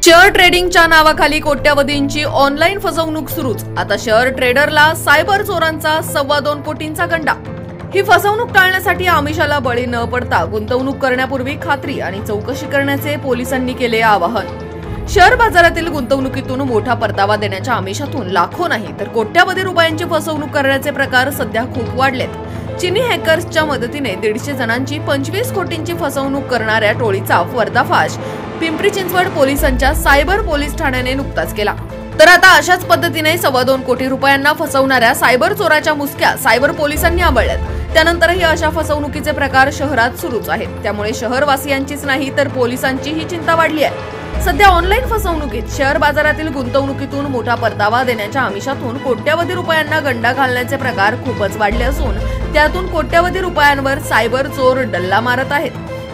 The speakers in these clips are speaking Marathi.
शेअर ट्रेडिंगच्या नावाखाली कोट्यवधींची ऑनलाईन फसवणूक सुरूच। आता शेअर ट्रेडरला सायबर चोरांचा 2.25 कोटींचा गंडा। ही फसवणूक टाळण्यासाठी आमिषाला बळी न पडता गुंतवणूक करण्यापूर्वी खात्री आणि चौकशी करण्याचे पोलिसांनी केले आवाहन। शेअर बाजारातील गुंतवणुकीतून मोठा परतावा देण्याच्या आमिषातून लाखो नाही तर कोट्यवधी रुपयांची फसवणूक करण्याचे प्रकार सध्या खूप वाढलेत। चीनी हॅकर्सच्या मदतीने 150 जणांची 25 कोटींची फसवणूक करणाऱ्या टोळीचा पर्दाफाश पिंपरी चिंचवड पोलिसांच्या सायबर पोलीस ठाण्याने नुकताच केला। तर आता अशाच पद्धतीने 2.25 कोटी रुपयांना फसवणाऱ्या सायबर चोराच्या मुसक्या सायबर पोलिसांनी आवळल्यात। त्यानंतरही अशा फसवणुकीचे प्रकार शहरात सुरूच आहेत। त्यामुळे शहरवासियांचीच नाही तर पोलिसांचीही चिंता वाढली आहे। सध्या ऑनलाईन फसवणुकीत शेअर बाजारातील गुंतवणुकीतून मोठा परतावा देण्याच्या आमिषातून कोट्यवधी रुपयांना गंडा घालण्याचे प्रकार खूपच वाढले असून त्यातून कोट्यवधी रुपयांवर सायबर चोर डल्ला मारत आहेत।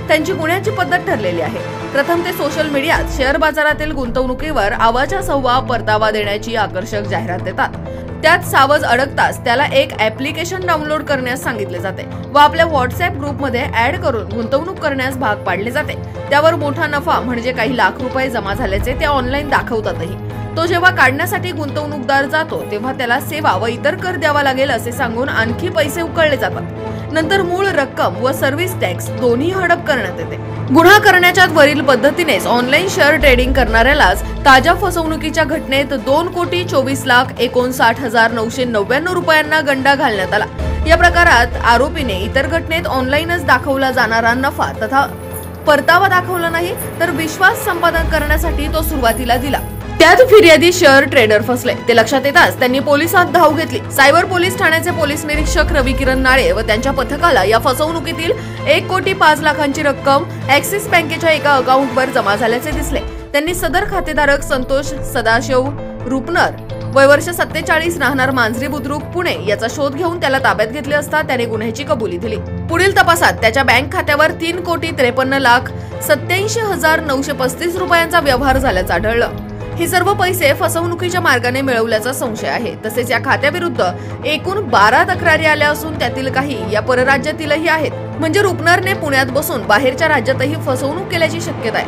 त्यांची गुन्ह्याची पद्धत ठरलेली आहे। प्रथम ते सोशल मीडियात शेअर बाजारातील गुंतवणुकीवर आवाच्या सव्वा परतावा देण्याची आकर्षक जाहिरात देतात। त्यात सावज अडकताच त्याला एक ऍप्लिकेशन डाउनलोड करण्यास सांगितले जाते व आपल्या व्हॉट्सअॅप ग्रुपमध्ये ऍड करून गुंतवणूक करण्यास भाग पाडले जाते। त्यावर मोठा नफा म्हणजे काही लाख रुपये जमा झाल्याचे ते ऑनलाईन दाखवतातही। तो जेव्हा काढण्यासाठी गुंतवणूकदार जातो तेव्हा त्याला सेवा व इतर कर द्यावा लागेल असे सांगून आणखी पैसे उकळले जातात। नंतर मूळ रक्कम व सर्व्हिस टॅक्स दोन्ही हडप करण्यात येते। गुन्हा करण्याच्या वरील पद्धतीनेच ऑनलाईन शेअर ट्रेडिंग करणाऱ्यालाच ताज्या फसवणुकीच्या घटनेत 2,24,59,999 रुपयांना गंडा घालण्यात आला। या प्रकारात आरोपीने इतर घटनेत ऑनलाईनच दाखवला जाणारा नफा तथा परतावा दाखवला नाही तर विश्वास संपादन करण्यासाठी तो सुरुवातीला दिला। त्यात फिर्यादी शेअर ट्रेडर फसले। ते लक्षात येताच त्यांनी पोलिसात धाव घेतली। सायबर पोलीस ठाण्याचे पोलीस निरीक्षक रवी किरण नाळे व त्यांच्या पथकाला या फसवणुकीतील 1,05,00,000ची रक्कम ऍक्सिस बँकेच्या एका अकाउंटवर जमा झाल्याचे दिसले। त्यांनी सदर खातेधारक संतोष सदाशिव रुपनर वय वर्ष 47 राहणार मांजरी बुद्रुक पुणे याचा शोध घेऊन त्याला ताब्यात घेतले असता त्याने गुन्ह्याची कबुली दिली। पुढील तपासात त्याच्या बँक खात्यावर 3,53,87,935 रुपयांचा व्यवहार झाल्याचं आढळलं। हे सर्व पैसे फसवणुकीच्या मार्गाने मिळवल्याचा संशय आहे। तसेच या खात्याविरुद्ध एकूण 12 तक्रारी आल्या असून त्यातील काही या परराज्यातीलही आहेत। म्हणजे रुपनरने पुण्यात बसून बाहेरच्या राज्यातही फसवणूक केल्याची शक्यता आहे।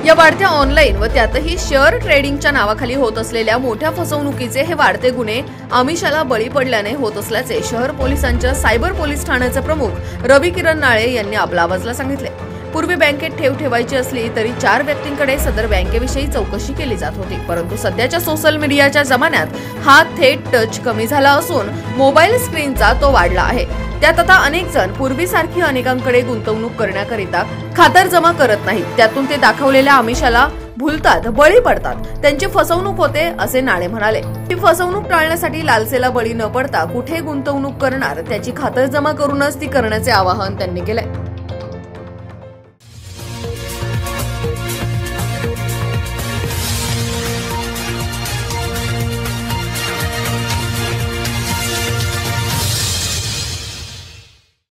या वाढत्या ऑनलाईन व त्यातही शेअर ट्रेडिंगच्या नावाखाली होत असलेल्या मोठ्या फसवणुकीचे हे वाढते गुन्हे आमिषाला बळी पडल्याने होत असल्याचे शहर पोलिसांच्या सायबर पोलीस ठाण्याचे प्रमुख रवी किरण नाळे यांनी आपल्या आवाजाला सांगितले। पूर्वी बँकेत ठेव ठेवायची असली तरी 4 व्यक्तींकडे सदर बँकेविषयी चौकशी केली जात होती, परंतु सध्याच्या सोशल मीडियाच्या जमान्यात हा थेट टच कमी झाला असून मोबाईल स्क्रीनचा तो वाढला आहे। त्यात आता अनेक जण पूर्वीसारखी अनेकांकडे गुंतवणूक करण्याकरिता खातर जमा करत नाहीत। त्यातून ते दाखवलेल्या आमिषाला भुलतात, बळी पडतात, त्यांची फसवणूक होते असे नाळे म्हणाले। ही फसवणूक टाळण्यासाठी लालसेला बळी न पडता कुठे गुंतवणूक करणार त्याची खातर जमा करूनच ती करण्याचे आवाहन त्यांनी केले।